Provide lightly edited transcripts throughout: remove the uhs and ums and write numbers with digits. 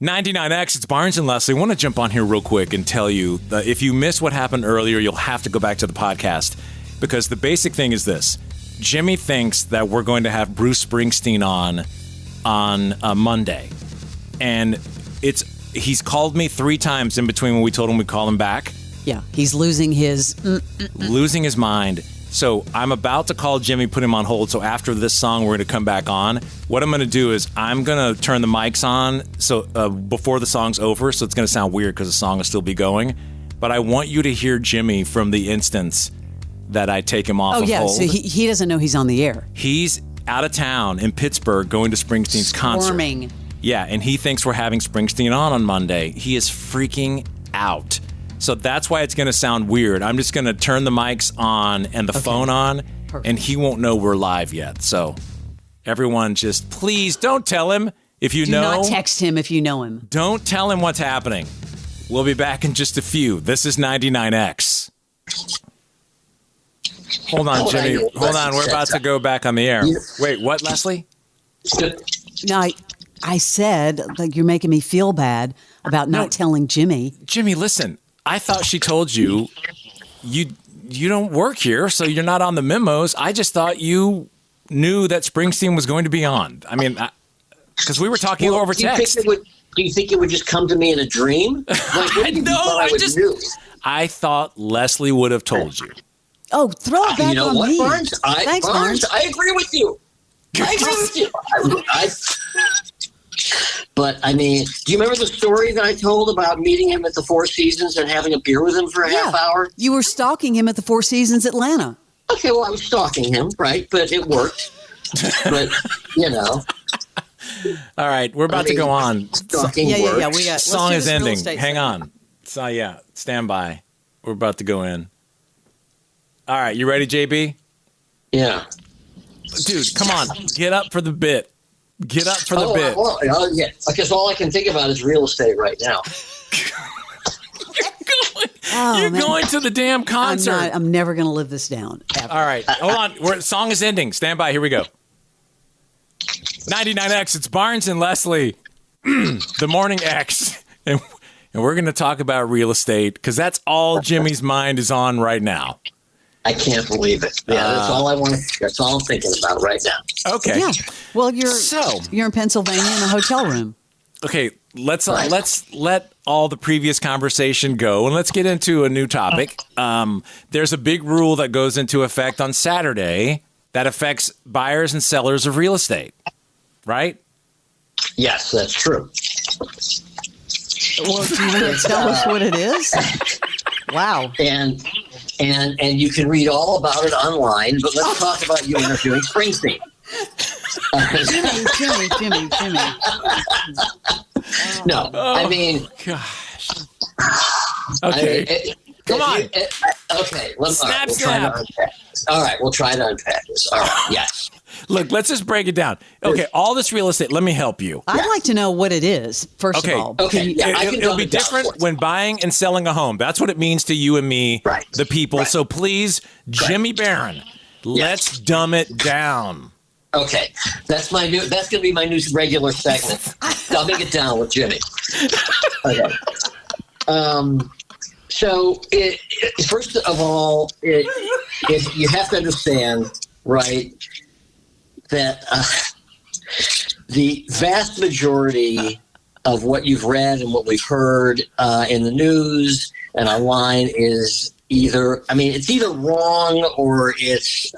99X, it's Barnes and Leslie. I want to jump on here real quick and tell you that if you missed what happened earlier, you'll have to go back to the podcast because the basic thing is this. Jimmy thinks that we're going to have Bruce Springsteen on Monday. And he's called me 3 times in between when we told him we'd call him back. Yeah, he's losing his mind. So I'm about to call Jimmy, put him on hold. So after this song, we're going to come back on. What I'm going to do is I'm going to turn the mics on so before the song's over. So it's going to sound weird because the song will still be going. But I want you to hear Jimmy from the instance that I take him off of hold. So he doesn't know he's on the air. He's out of town in Pittsburgh going to Springsteen's concert. Yeah, and he thinks we're having Springsteen on Monday. He is freaking out. So that's why it's going to sound weird. I'm just going to turn the mics on and the phone on, and he won't know we're live yet. So everyone just please don't tell him if you know. Do not text him if you know him. Don't tell him what's happening. We'll be back in just a few. This is 99X. Hold on, Jimmy. Hold on. We're about to go back on the air. Wait, what, Leslie? No, I said, like, you're making me feel bad about not telling Jimmy. Jimmy, listen. I thought she told you don't work here, so you're not on the memos. I just thought you knew that Springsteen was going to be on. I mean, because we were talking over text. Do you think it would just come to me in a dream? Like, I thought Leslie would have told you. Oh, throw it back you know on what, me. Barnes? Barnes, I agree with you. I agree with you. But, I mean, do you remember the story that I told about meeting him at the Four Seasons and having a beer with him for a half hour? You were stalking him at the Four Seasons Atlanta. Okay, well, I was stalking him, right? But it worked. But, you know. All right, we're about to go on. Yeah. We got song is ending. Hang on. So, stand by. We're about to go in. All right, you ready, JB? Yeah. Dude, come on. Get up for the bit. Get up for the bit. Yeah. Because all I can think about is real estate right now. You're going to the damn concert. I'm never going to live this down. Ever. All right. Hold on. Song is ending. Stand by. Here we go. 99X. It's Barnes and Leslie. The Morning X. And we're going to talk about real estate because that's all Jimmy's mind is on right now. I can't believe it. Yeah, that's all I want. That's all I'm thinking about right now. Okay. Yeah. Well, you're in Pennsylvania in a hotel room. Okay. Let's let all the previous conversation go and let's get into a new topic. There's a big rule that goes into effect on Saturday that affects buyers and sellers of real estate, right? Yes, that's true. Well, do you want to tell us what it is? Wow. And you can read all about it online, but let's talk about you interviewing Springsteen. Jimmy. No, I mean, gosh. Okay. Come on. Okay. Snap. All right, we'll try to unpack this. All right, yes. Look, let's just break it down. Okay, all this real estate, let me help you. I'd like to know what it is, first of all. Okay, it'll be different when buying and selling a home. That's what it means to you and me, the people. Right. So please, Jimmy Barron, let's dumb it down. Okay, that's going to be my new regular segment. I'll make it down with Jimmy. Okay. So, first of all, you have to understand, right, that the vast majority of what you've read and what we've heard in the news and online is it's either wrong or it's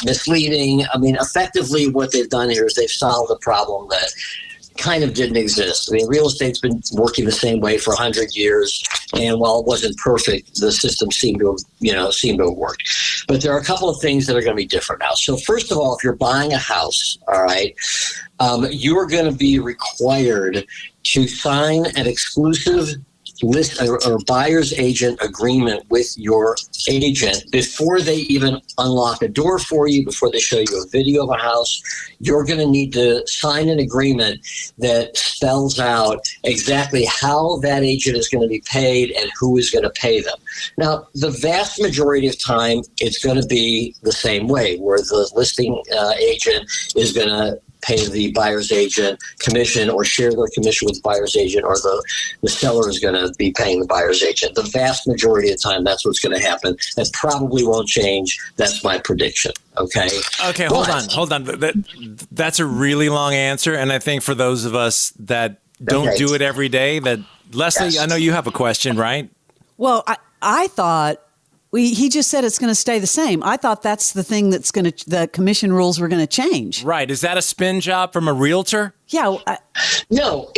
misleading. I mean, effectively what they've done here is they've solved a problem that kind of didn't exist. I mean, real estate's been working the same way for 100 years, and while it wasn't perfect, the system seemed to have worked. But there are a couple of things that are going to be different now. So first of all, if you're buying a house, all right, you're going to be required to sign an exclusive list or buyer's agent agreement with your agent before they even unlock a door for you, before they show you a video of a house. You're going to need to sign an agreement that spells out exactly how that agent is going to be paid and who is going to pay them. Now, the vast majority of time, it's going to be the same way, where the listing agent is going to pay the buyer's agent commission or share their commission with the buyer's agent, or the seller is going to be paying the buyer's agent. The vast majority of the time, that's what's going to happen. That probably won't change. That's my prediction. Okay. Okay. Hold on. That's a really long answer. And I think for those of us that don't do it every day, that Leslie, yes. I know you have a question, right? Well, I thought he just said it's going to stay the same. I thought that's the thing the commission rules were going to change. Right. Is that a spin job from a realtor? Yeah. No,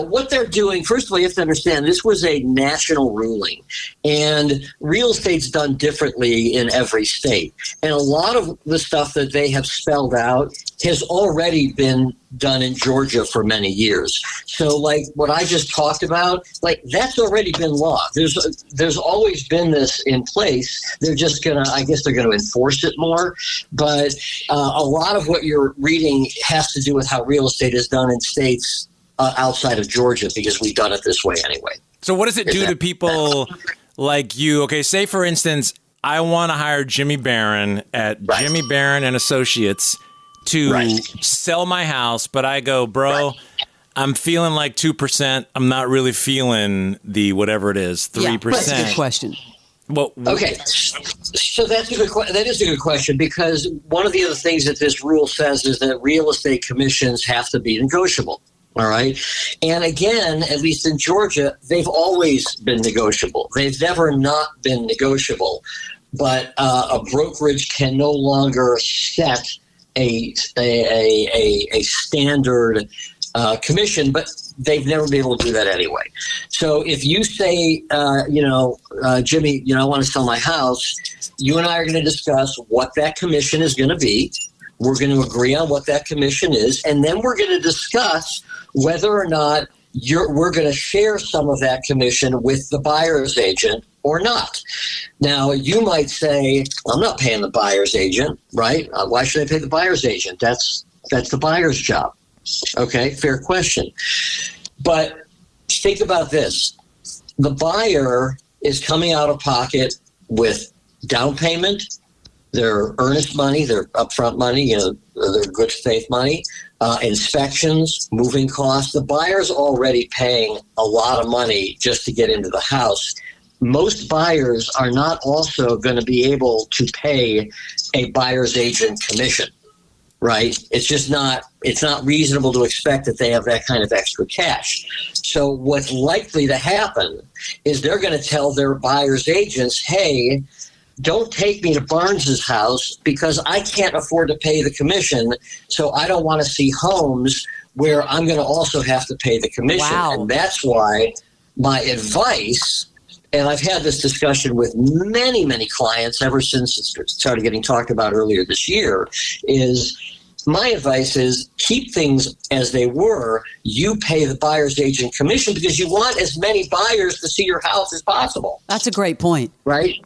what they're doing, first of all, you have to understand this was a national ruling, and real estate's done differently in every state. And a lot of the stuff that they have spelled out has already been done in Georgia for many years. So like what I just talked about, like that's already been law. There's always been this in place. They're just they're going to enforce it more. But a lot of what you're reading has to do with how real estate is done in states outside of Georgia, because we've done it this way anyway. So what does it do to people like you? Okay, say for instance, I want to hire Jimmy Barron at Jimmy Barron and Associates to sell my house, but I go, bro, I'm feeling like 2%. I'm not really feeling the whatever it is, 3%. Yeah, that's a good question. Well, okay, so that is a good question, because one of the other things that this rule says is that real estate commissions have to be negotiable. All right. And again, at least in Georgia, they've always been negotiable. They've never not been negotiable. But a brokerage can no longer set a standard commission, but they've never been able to do that anyway. So if you say, Jimmy, I want to sell my house, you and I are going to discuss what that commission is going to be. We're going to agree on what that commission is, and then we're going to discuss whether or not we're going to share some of that commission with the buyer's agent or not. Now, you might say, I'm not paying the buyer's agent, right? Why should I pay the buyer's agent? That's the buyer's job. Okay, fair question. But think about this. The buyer is coming out of pocket with down payment, their earnest money, their upfront money, their good faith money, inspections, moving costs. The buyer's already paying a lot of money just to get into the house. Most buyers are not also going to be able to pay a buyer's agent commission, right? It's not reasonable to expect that they have that kind of extra cash. So what's likely to happen is they're going to tell their buyer's agents, hey, don't take me to Barnes's house because I can't afford to pay the commission, so I don't want to see homes where I'm going to also have to pay the commission. Wow. And that's why my advice, and I've had this discussion with many, many clients ever since it started getting talked about earlier this year, is my advice is keep things as they were. You pay the buyer's agent commission because you want as many buyers to see your house as possible. That's a great point. Right?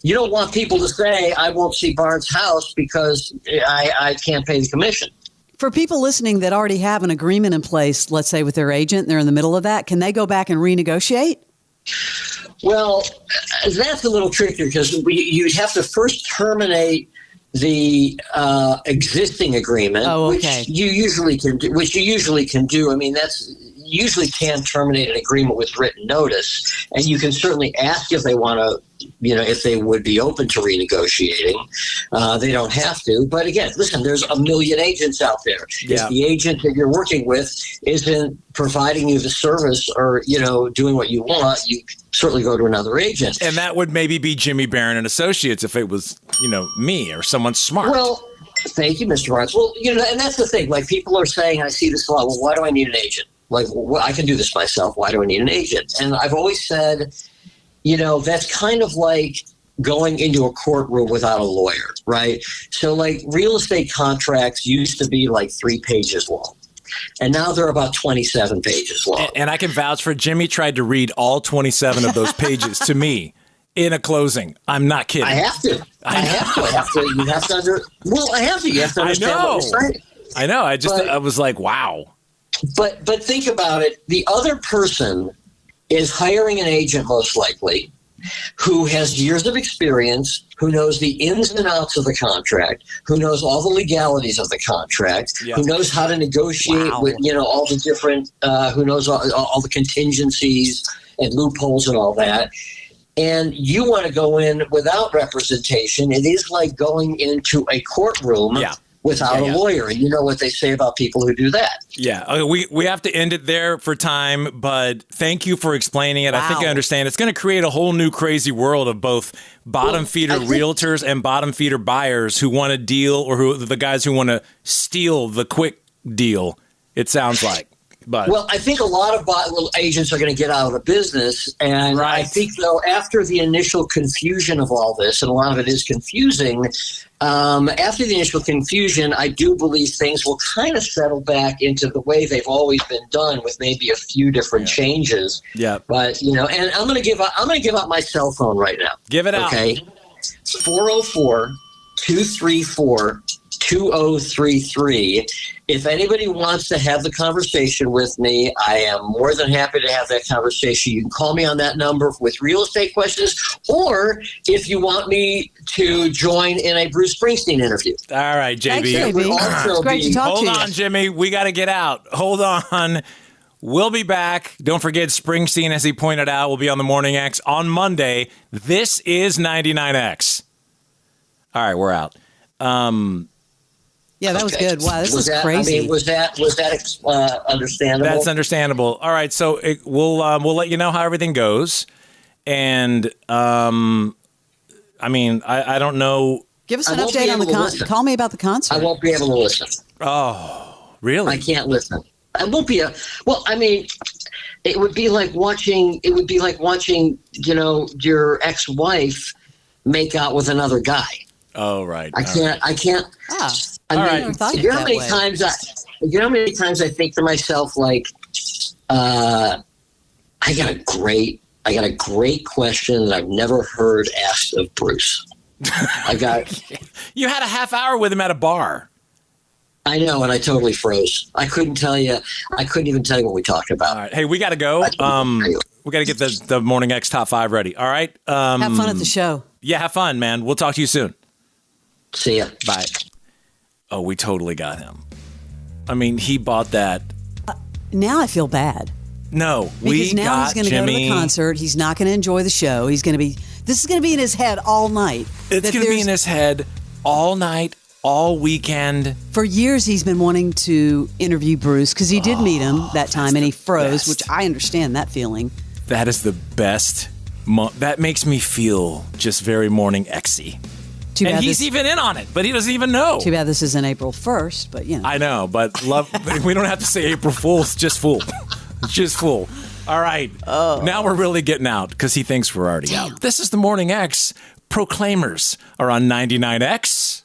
You don't want people to say, I won't see Barnes' house because I can't pay the commission. For people listening that already have an agreement in place, let's say with their agent, and they're in the middle of that, can they go back and renegotiate? Well, that's a little trickier because you have to first terminate the existing agreement, which you usually can do. I mean, usually can terminate an agreement with written notice, and you can certainly ask if they want to, if they would be open to renegotiating. They don't have to. But again, listen, there's a million agents out there. Yeah. If the agent that you're working with isn't providing you the service or, doing what you want, you certainly go to another agent. And that would maybe be Jimmy Barron and Associates if it was, me or someone smart. Well, thank you, Mr. Barnes. Well, and that's the thing. Like, people are saying, I see this a lot. Well, why do I need an agent? Like, well, I can do this myself. Why do I need an agent? And I've always said, that's kind of like going into a courtroom without a lawyer, right? So like real estate contracts used to be like 3 pages long. And now they're about 27 pages long. And I can vouch for Jimmy tried to read all 27 of those pages to me in a closing. I'm not kidding. I have to. I have to. You have to understand what you're saying. I know. I was like, wow. But think about it. The other person is hiring an agent most likely, who has years of experience, who knows the ins and outs of the contract, who knows all the legalities of the contract, who knows how to negotiate with, all the different, who knows all the contingencies and loopholes and all that. And you want to go in without representation. It is like going into a courtroom without a lawyer. And you know what they say about people who do that. Yeah. Okay, we have to end it there for time, but thank you for explaining it. Wow. I think I understand. It's going to create a whole new crazy world of both bottom feeder realtors and bottom feeder buyers who want to deal, or who the guys who want to steal the quick deal, it sounds like. But well, I think a lot of agents are going to get out of the business. And I think, though, after the initial confusion of all this, and a lot of it is confusing, after the initial confusion, I do believe things will kind of settle back into the way they've always been done, with maybe a few different changes. Yeah. But, and I'm going to give out my cell phone right now. Give it out. Okay. 404-234-2033. If anybody wants to have the conversation with me, I am more than happy to have that conversation. You can call me on that number with real estate questions, or if you want me to join in a Bruce Springsteen interview. All right, JB. Thanks, JB. It's great to talk to you. Hold on, Jimmy. We got to get out. Hold on. We'll be back. Don't forget Springsteen, as he pointed out, will be on the Morning X on Monday. This is 99X. All right, we're out. Yeah, that was good. Wow, this is crazy. I mean, was that understandable? That's understandable. All right, so we'll let you know how everything goes, and I don't know. Give us an update on the concert. Call me about the concert. I won't be able to listen. Oh, really? I can't listen. I won't be it would be like watching. It would be like watching, your ex-wife make out with another guy. Oh, right. I can't. I thought you know how many times I think to myself, like, I got a great question that I've never heard asked of Bruce. You had a half hour with him at a bar. I know, and I totally froze. I couldn't even tell you what we talked about. All right. Hey, we got to go. We got to get the Morning X top 5 ready. All right. Have fun at the show. Yeah, have fun, man. We'll talk to you soon. See ya. Bye. Oh, we totally got him. I mean, he bought that. Now I feel bad. No, because now he's going to go to the concert. He's not going to enjoy the show. This is going to be in his head all night. It's going to be in his head all night, all weekend. For years, he's been wanting to interview Bruce because he did meet him that time and he froze, which I understand that feeling. That is the best. That makes me feel just very Morning X-y. And he's even in on it, but he doesn't even know. Too bad this isn't April 1st, but I know, but we don't have to say April Fool's, just Fool. Just Fool. All right. Now we're really getting out because he thinks we're already out. This is the Morning X. Proclaimers are on 99X.